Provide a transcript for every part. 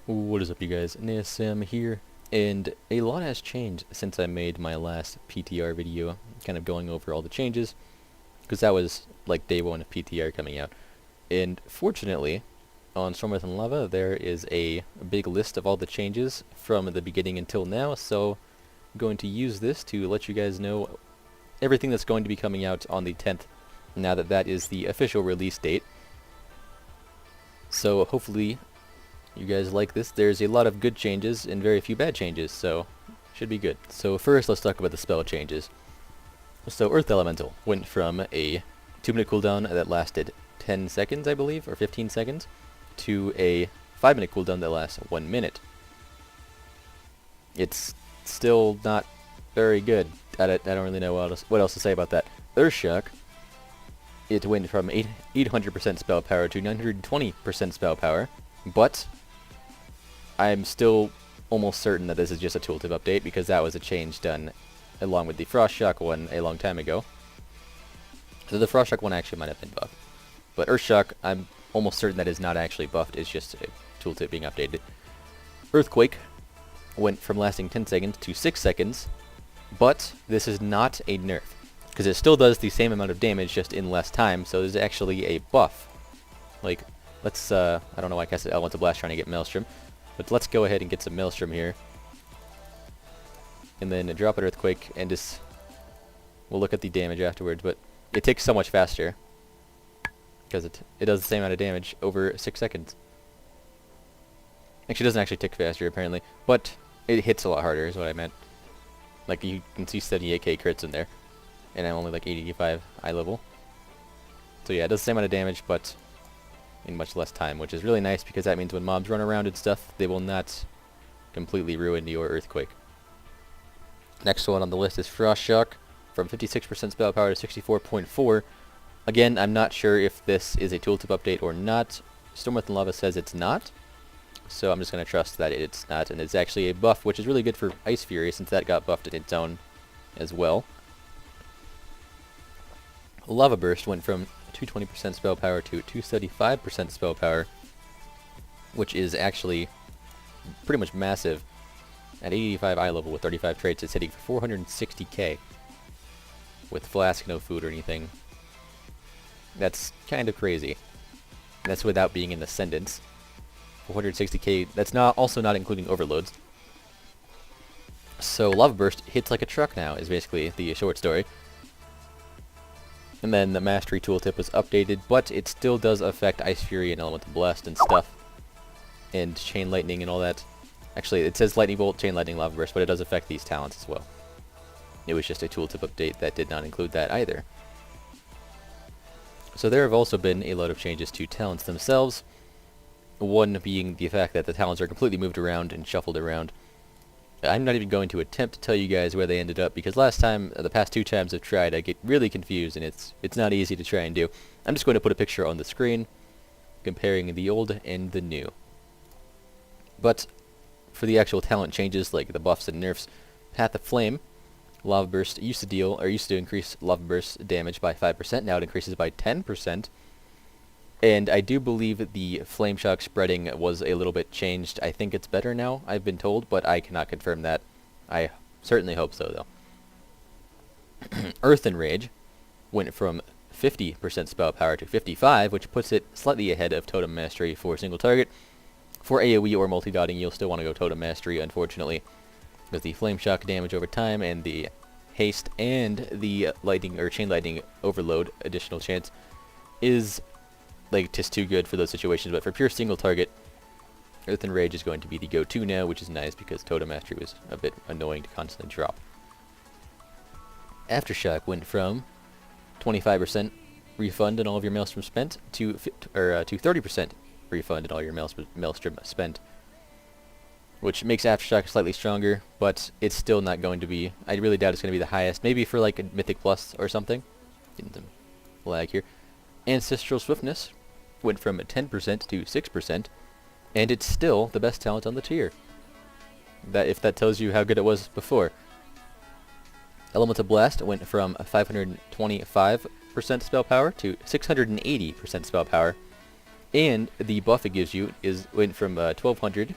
What is up, you guys? Naesam here, and a lot has changed since I made my last PTR video, kind of going over all the changes, because that was like day one of PTR coming out. And fortunately, on Storm Earth and Lava, there is a big list of all the changes from the beginning until now, so I'm going to use this to let you guys know everything that's going to be coming out on the 10th, now that that is the official release date. So hopefully you guys like this. There's a lot of good changes and very few bad changes, so should be good. So first, let's talk about the spell changes. So Earth Elemental went from a 2-minute cooldown that lasted 10 seconds, I believe, or 15 seconds, to a 5-minute cooldown that lasts 1 minute. It's still not very good. I don't really know what else to say about that. Earthshock, it went from 800% spell power to 920% spell power, but I'm still almost certain that this is just a tooltip update, because that was a change done along with the Frost Shock one a long time ago. So the Frost Shock one actually might have been buffed. But Earthshock, I'm almost certain that is not actually buffed, it's just a tooltip being updated. Earthquake went from lasting 10 seconds to 6 seconds, but this is not a nerf, because it still does the same amount of damage, just in less time, so there's actually a buff. Like, let's, I don't know why I cast Elemental Blast trying to get Maelstrom, but let's go ahead and get some Maelstrom here. And then drop an Earthquake, and just, we'll look at the damage afterwards, but it ticks so much faster, because it does the same amount of damage over 6 seconds. Actually, it doesn't actually tick faster, apparently, but it hits a lot harder, is what I meant. Like, you can see 78k crits in there, and I'm only like 85 eye level. So yeah, it does the same amount of damage, but in much less time, which is really nice, because that means when mobs run around and stuff, they will not completely ruin your Earthquake. Next one on the list is Frost Shock, from 56% spell power to 64.4. Again, I'm not sure if this is a tooltip update or not. Storm Earth and Lava says it's not, so I'm just going to trust that it's not, and it's actually a buff, which is really good for Ice Fury, since that got buffed in its own as well. Lava Burst went from 220% spell power to 275% spell power, which is actually pretty much massive. At 85 eye level with 35 traits, it's hitting for 460k with Flask, no food or anything. That's kind of crazy. And that's without being in Ascendance. 460k, that's also not including overloads. So Lava Burst hits like a truck now, is basically the short story. And then the Mastery tooltip was updated, but it still does affect Ice Fury and Elemental Blast and stuff. And Chain Lightning and all that. Actually, it says Lightning Bolt, Chain Lightning, Lava Burst, but it does affect these talents as well. It was just a tooltip update that did not include that either. So there have also been a lot of changes to talents themselves. One being the fact that the talents are completely moved around and shuffled around. I'm not even going to attempt to tell you guys where they ended up, because last time, the past 2 times I've tried, I get really confused, and it's not easy to try and do. I'm just going to put a picture on the screen, comparing the old and the new. But for the actual talent changes, like the buffs and nerfs, Path of Flame, Lava Burst used to increase Lava Burst damage by 5%, now it increases by 10%. And I do believe the Flame Shock spreading was a little bit changed. I think it's better now, I've been told, but I cannot confirm that. I certainly hope so, though. Earth Enrage went from 50% spell power to 55, which puts it slightly ahead of Totem Mastery for single target. For AoE or multi-dotting, you'll still want to go Totem Mastery, unfortunately, because the Flame Shock damage over time and the haste and the lightning or Chain Lightning overload additional chance is like just too good for those situations. But for pure single target, Earth Enrage is going to be the go-to now, which is nice, because Totem Mastery was a bit annoying to constantly drop. Aftershock went from 25% refund in all of your Maelstrom spent to 30% refund in all your Maelstrom spent, which makes Aftershock slightly stronger, but it's still not going to be, I really doubt it's going to be the highest, maybe for like a Mythic Plus or something. Getting some lag here. Ancestral Swiftness went from 10% to 6%, and it's still the best talent on the tier. If that tells you how good it was before. Elemental Blast went from 525% spell power to 680% spell power, And the buff it gives you went from 1200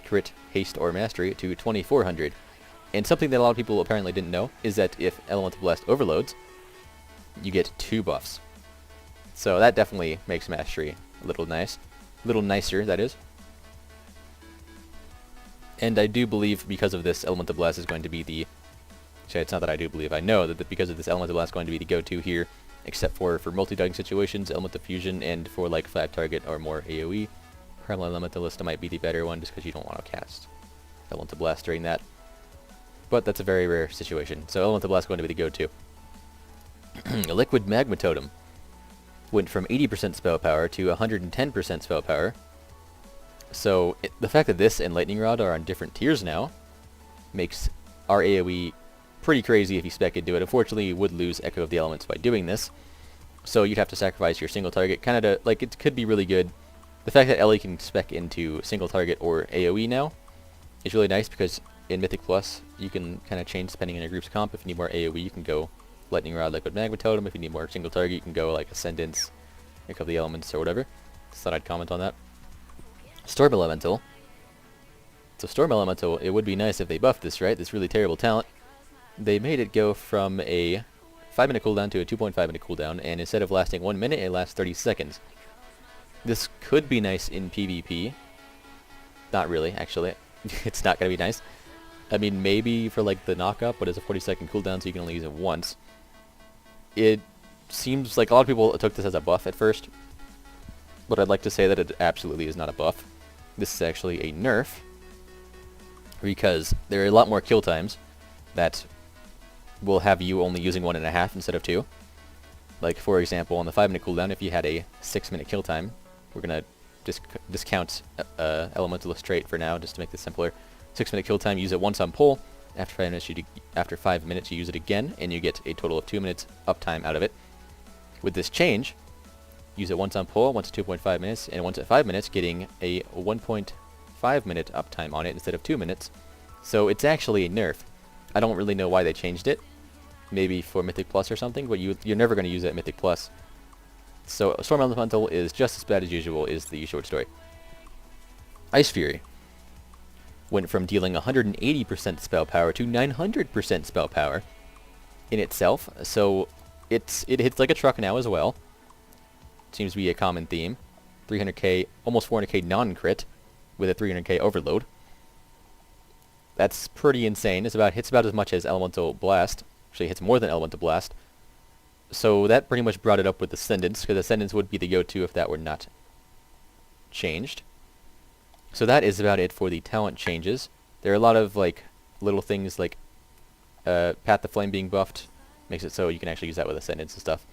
crit, haste, or mastery to 2400. And something that a lot of people apparently didn't know is that if Elemental Blast overloads, you get 2 buffs. So that definitely makes mastery a little nice. A little nicer, that is. And I do believe because of this, Elemental Blast is going to be the... Actually, it's not that I do believe, I know that because of this, Elemental Blast is going to be the go-to here, except for multi-ducking situations, Elemental Fusion, and for like 5 target or more AoE. Primal Elementalist might be the better one, just because you don't want to cast Elemental Blast during that. But that's a very rare situation, so Elemental Blast is going to be the go-to. Liquid Magma Totem went from 80% spell power to 110% spell power. So the fact that this and Lightning Rod are on different tiers now makes our AoE pretty crazy if you spec into it. Unfortunately, you would lose Echo of the Elements by doing this, so you'd have to sacrifice your single target. Kind of like, it could be really good. The fact that Ellie can spec into single target or AoE now is really nice, because in Mythic Plus you can kind of change depending on your group's comp. If you need more AoE, you can go Lightning Rod, Liquid Magma Totem. If you need more single target, you can go like Ascendance, Echo of the Elements, or whatever. Just thought I'd comment on that. Storm Elemental. So Storm Elemental, it would be nice if they buffed this, right? This really terrible talent. They made it go from a 5-minute cooldown to a 2.5-minute cooldown, and instead of lasting 1 minute, it lasts 30 seconds. This could be nice in PvP. Not really, actually. It's not going to be nice. I mean, maybe for like the knockup, but it's a 40-second cooldown, so you can only use it once. It seems like a lot of people took this as a buff at first, but I'd like to say that it absolutely is not a buff. This is actually a nerf, because there are a lot more kill times that will have you only using 1.5 instead of 2. Like, for example, on the 5-minute cooldown, if you had a 6-minute kill time, we're going to discount Elementalist trait for now, just to make this simpler. 6-minute kill time, use it once on pull. After 5 minutes, you use it again, and you get a total of 2 minutes uptime out of it. With this change, use it once on pull, once at 2.5 minutes, and once at 5 minutes, getting a 1.5 minute uptime on it instead of 2 minutes. So it's actually a nerf. I don't really know why they changed it. Maybe for Mythic Plus or something, but you're never going to use it at Mythic Plus. So Storm Elemental is just as bad as usual, is the short story. Ice Fury went from dealing 180% spell power to 900% spell power in itself. So it hits like a truck now as well. Seems to be a common theme. 300k, almost 400k non-crit with a 300k overload. That's pretty insane. Hits about as much as Elemental Blast. Actually, hits more than Elemental Blast. So that pretty much brought it up with Ascendance, because Ascendance would be the go-to if that were not changed. So that is about it for the talent changes. There are a lot of like little things like Path of Flame being buffed makes it so you can actually use that with Ascendance and stuff.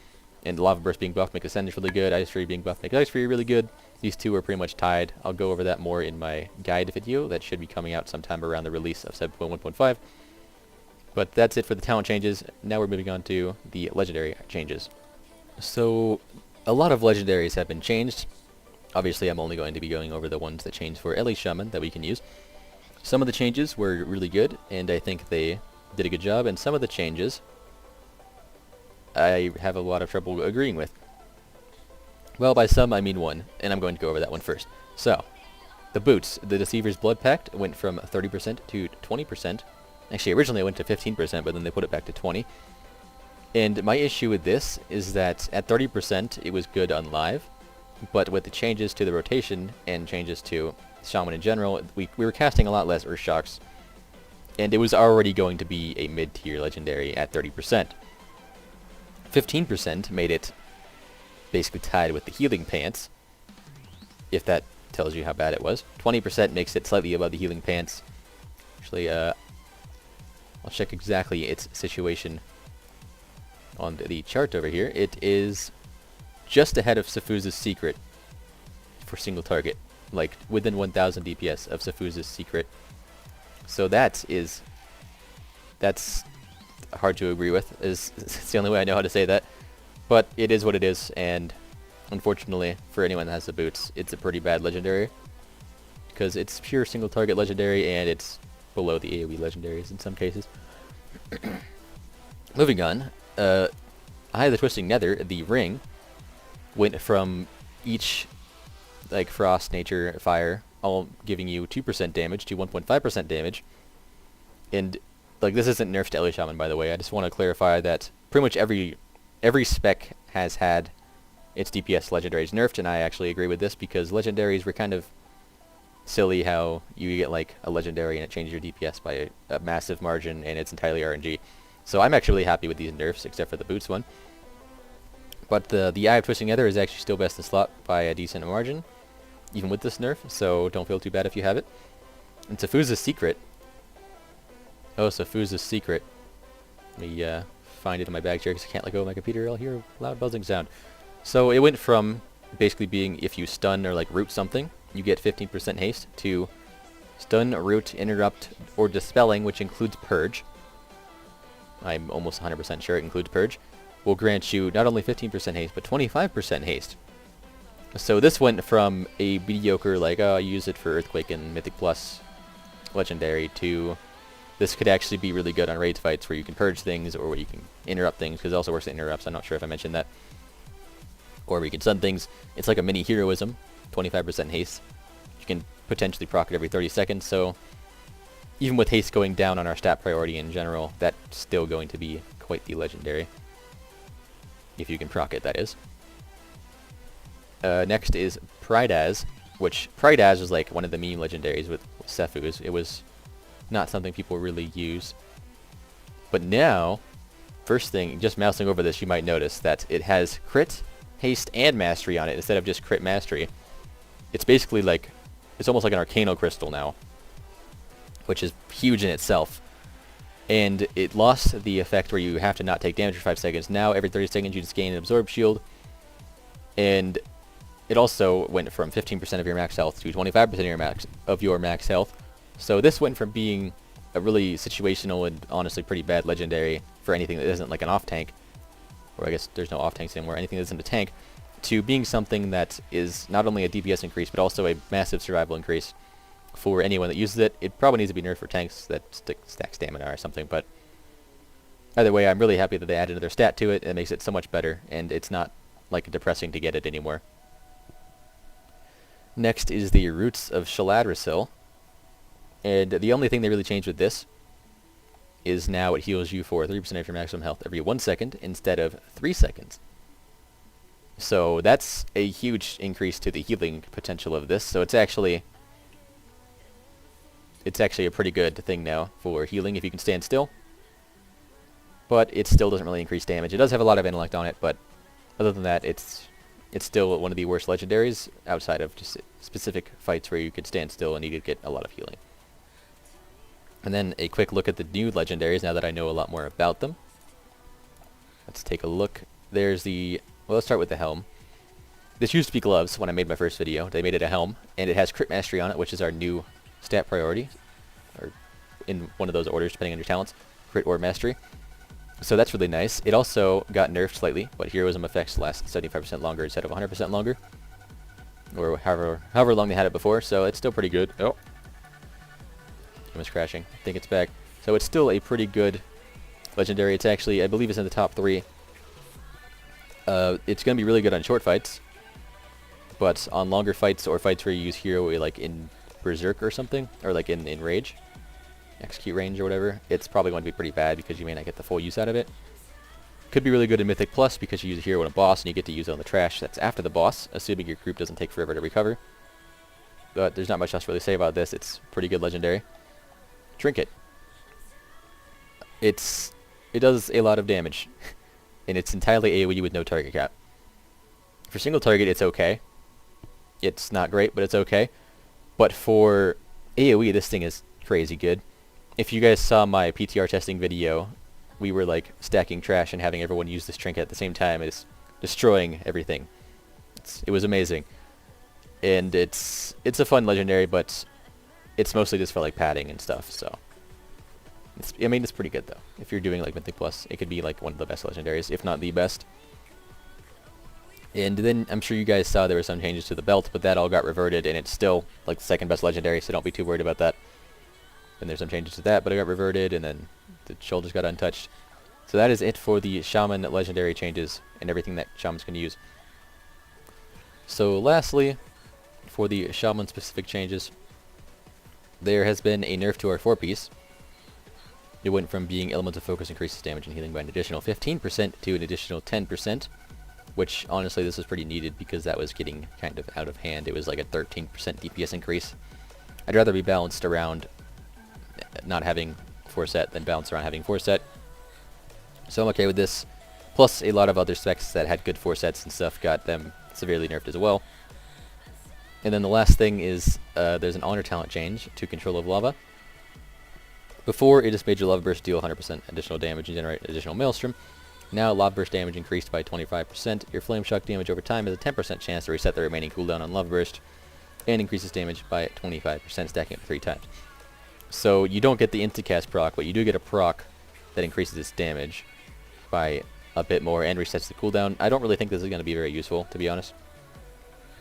And Lava Burst being buffed makes Ascendance really good. Ice Fury being buffed makes Ice Fury really good. These two are pretty much tied. I'll go over that more in my guide video. That should be coming out sometime around the release of 7.1.5. But that's it for the talent changes. Now we're moving on to the legendary changes. So a lot of legendaries have been changed. Obviously, I'm only going to be going over the ones that changed for Elemental Shaman that we can use. Some of the changes were really good, and I think they did a good job, and some of the changes I have a lot of trouble agreeing with. Well, by some I mean one, and I'm going to go over that one first. So, the boots. The Deceiver's Blood Pact went from 30% to 20%. Actually, originally it went to 15%, but then they put it back to 20%. And my issue with this is that at 30% it was good on live, but with the changes to the rotation and changes to Shaman in general, we were casting a lot less Earthshocks, and it was already going to be a mid-tier legendary at 30%. 15% made it basically tied with the Healing Pants, if that tells you how bad it was. 20% makes it slightly above the Healing Pants. Actually, I'll check exactly its situation on the chart over here. It is just ahead of Safuza's Secret for single target, like within 1000 DPS of Safuza's Secret. So that's hard to agree with. It's the only way I know how to say that. But it is what it is, and unfortunately for anyone that has the boots, it's a pretty bad legendary, because it's pure single target legendary and it's below the AoE legendaries in some cases. Moving on, Eye of the Twisting Nether, the ring, went from each like Frost, Nature, Fire all giving you 2% damage to 1.5% damage. And like, this isn't nerfed to Elemental Shaman, by the way. I just want to clarify that pretty much every spec has had its DPS legendaries nerfed, and I actually agree with this because legendaries were kind of silly how you get like a legendary and it changes your DPS by a massive margin and it's entirely RNG. So I'm actually really happy with these nerfs, except for the boots one. But the Eye of Twisting Nether is actually still best in slot by a decent margin, even with this nerf, so don't feel too bad if you have it. And Safuza's Secret. Oh, Safuza's Secret. Let me find it in my bag here because I can't let go of my computer. I'll hear a loud buzzing sound. So it went from basically being if you stun or like root something, you get 15% haste, to stun, root, interrupt, or dispelling, which includes purge. I'm almost 100% sure it includes purge. Will grant you not only 15% haste, but 25% haste. So this went from a mediocre, like, oh, I use it for Earthquake and Mythic Plus Legendary, to this could actually be really good on raid fights where you can purge things, or where you can interrupt things, because it also works at interrupts. I'm not sure if I mentioned that. Or where you can stun things. It's like a mini heroism, 25% haste. You can potentially proc it every 30 seconds, so even with haste going down on our stat priority in general, that's still going to be quite the legendary. If you can proc it, that is. Next is Prydaz, which Prydaz was like one of the meme legendaries with Sefus. It was not something people really use. But now, first thing, just mousing over this, you might notice that it has crit, haste, and mastery on it instead of just crit mastery. It's basically like, it's almost like an Arcano Crystal now, which is huge in itself. And it lost the effect where you have to not take damage for 5 seconds. Now every 30 seconds you just gain an Absorb Shield. And it also went from 15% of your max health to 25% of your max health. So this went from being a really situational and honestly pretty bad legendary for anything that isn't like an off-tank, or I guess there's no off-tanks anymore, anything that isn't a tank, to being something that is not only a DPS increase, but also a massive survival increase for anyone that uses it. It probably needs to be nerfed for tanks that stack stamina or something, but either way, I'm really happy that they added another stat to it. It makes it so much better, and it's not like depressing to get it anymore. Next is the Roots of Shaladrisil, and the only thing they really changed with this is now it heals you for 3% of your maximum health every 1 second instead of 3 seconds. So that's a huge increase to the healing potential of this. So it's actually a pretty good thing now for healing if you can stand still. But it still doesn't really increase damage. It does have a lot of intellect on it, but other than that, it's still one of the worst legendaries outside of just specific fights where you could stand still and you could get a lot of healing. And then a quick look at the new legendaries now that I know a lot more about them. Let's take a look. There's the... Well, let's start with the helm. This used to be gloves when I made my first video. They made it a helm, and it has crit mastery on it, which is our new stat priority, or in one of those orders depending on your talents, crit or mastery. So that's really nice. It also got nerfed slightly, but heroism effects last 75% longer instead of 100% longer, or however long they had it before. So it's still pretty good. Oh, I was crashing. I think it's back. So it's still a pretty good legendary. It's actually, I believe, it's in the top 3. It's going to be really good on short fights, but on longer fights or fights where you use hero like in Berserk or something, or like in Rage, Execute Range or whatever, it's probably going to be pretty bad because you may not get the full use out of it. Could be really good in Mythic Plus because you use a hero on a boss and you get to use it on the trash that's after the boss, assuming your group doesn't take forever to recover. But there's not much else to really say about this. It's pretty good legendary. Trinket. It does a lot of damage. And it's entirely AoE with no target cap. For single target, it's okay. It's not great, but it's okay. But for AoE, this thing is crazy good. If you guys saw my PTR testing video, we were like stacking trash and having everyone use this trinket at the same time. It's destroying everything. It was amazing. And it's a fun legendary, but it's mostly just for like padding and stuff, so... I mean, it's pretty good, though. If you're doing, like, Mythic Plus, it could be, like, one of the best legendaries, if not the best. And then, I'm sure you guys saw there were some changes to the belt, but that all got reverted, and it's still, like, the second best legendary, so don't be too worried about that. And there's some changes to that, but it got reverted, and then the shoulders got untouched. So that is it for the Shaman legendary changes, and everything that Shamans can use. So, lastly, for the Shaman specific changes, there has been a nerf to our 4-piece. It went from being Elemental Focus increases damage and healing by an additional 15% to an additional 10%, which honestly this is pretty needed because that was getting kind of out of hand. It was like a 13% DPS increase. I'd rather be balanced around not having 4-set than balanced around having 4-set. So I'm okay with this. Plus a lot of other specs that had good 4-sets and stuff got them severely nerfed as well. And then the last thing is there's an honor talent change to Control of Lava. Before, it just made your Lava Burst deal 100% additional damage and generate additional Maelstrom. Now, Lava Burst damage increased by 25%. Your Flame Shock damage over time has a 10% chance to reset the remaining cooldown on Lava Burst, and increases damage by 25%, stacking up 3 times. So you don't get the Instacast proc, but you do get a proc that increases its damage by a bit more and resets the cooldown. I don't really think this is going to be very useful, to be honest.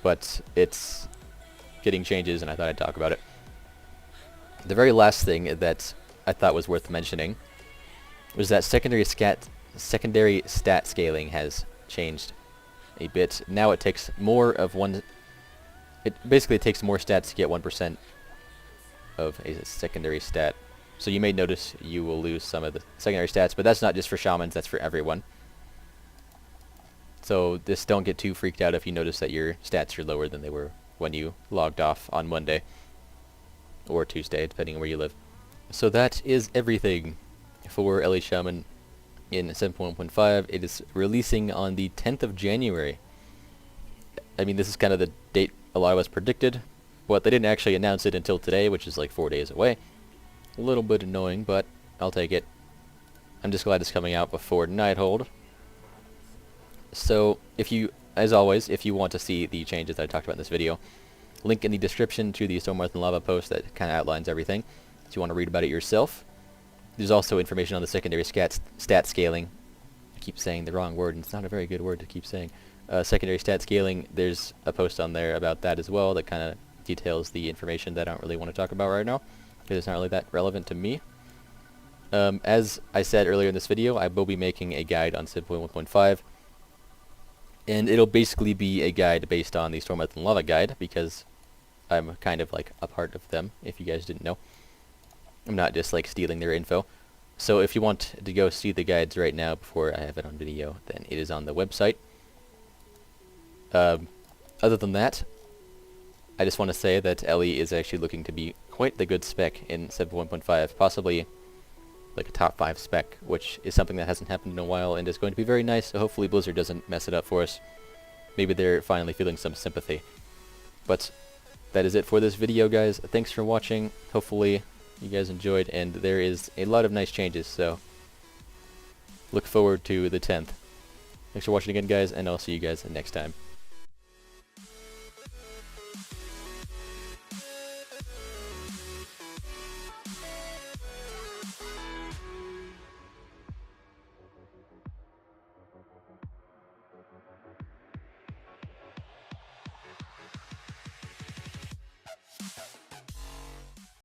But it's getting changes, and I thought I'd talk about it. The very last thing that I thought was worth mentioning was that secondary stat scaling has changed a bit. Now it takes more of one. It basically takes more stats to get 1% of a secondary stat. So you may notice you will lose some of the secondary stats, but that's not just for shamans, that's for everyone. So just don't get too freaked out if you notice that your stats are lower than they were when you logged off on Monday or Tuesday, depending on where you live. So that is everything for LA Shaman in 7.1.5. It is releasing on the 10th of January. I mean, this is kind of the date a lot of us predicted, but they didn't actually announce it until today, which is like 4 days away. A little bit annoying, but I'll take it. I'm just glad it's coming out before Nighthold. So, as always, if you want to see the changes that I talked about in this video, link in the description to the Stormwrath and Lava post that kind of outlines everything. If you want to read about it yourself. There's also information on the secondary stat scaling. I keep saying the wrong word, and it's not a very good word to keep saying. Secondary stat scaling, there's a post on there about that as well that kind of details the information that I don't really want to talk about right now, because it's not really that relevant to me. As I said earlier in this video, I will be making a guide on 7.1.5, and it'll basically be a guide based on the Stormwrath and Lava guide, because I'm kind of like a part of them, if you guys didn't know. I'm not just like stealing their info. So if you want to go see the guides right now before I have it on video, then it is on the website. Other than that, I just want to say that Ellie is actually looking to be quite the good spec in 7.1.5, possibly like a top 5 spec, which is something that hasn't happened in a while and is going to be very nice, so hopefully Blizzard doesn't mess it up for us. Maybe they're finally feeling some sympathy. But that is it for this video, guys. Thanks for watching. Hopefully you guys enjoyed, and there is a lot of nice changes, so look forward to the 10th. Thanks for watching again, guys, and I'll see you guys next time.